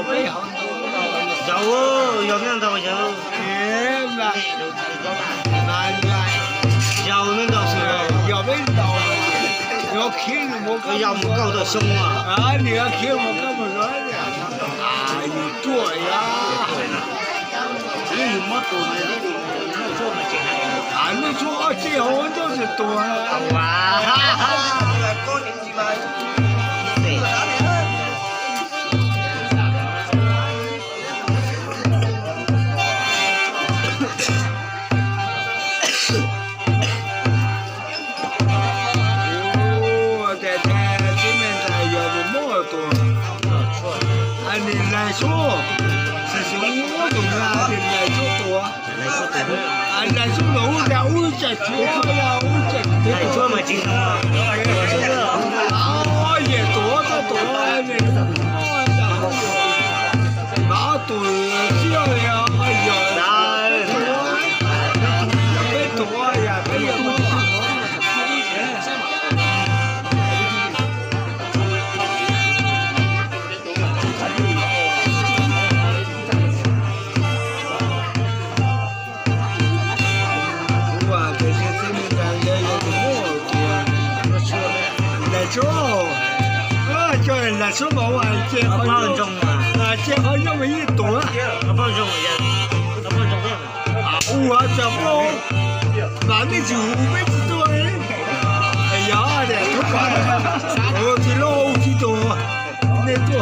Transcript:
有喎，有咩度有？有咩度是？有味道，要看我佢又唔夠到鬆啊！啊，你要看我干不着的，啊，有多呀，你有乜做咪呢啲？冇做咪淨係。啊，你说最好就是多了。哇！對。按你来说，是我懂啊，你来说多，按来说多呀，我这多呀，我这多。嚟咗咪正啊！啊，也多得多，你那多少呀？哎呀，多呀，没多。来说嘛，我结婚结婚那么一多，我这不，那你就没几多哎，哎呀的，我几老几多，那多。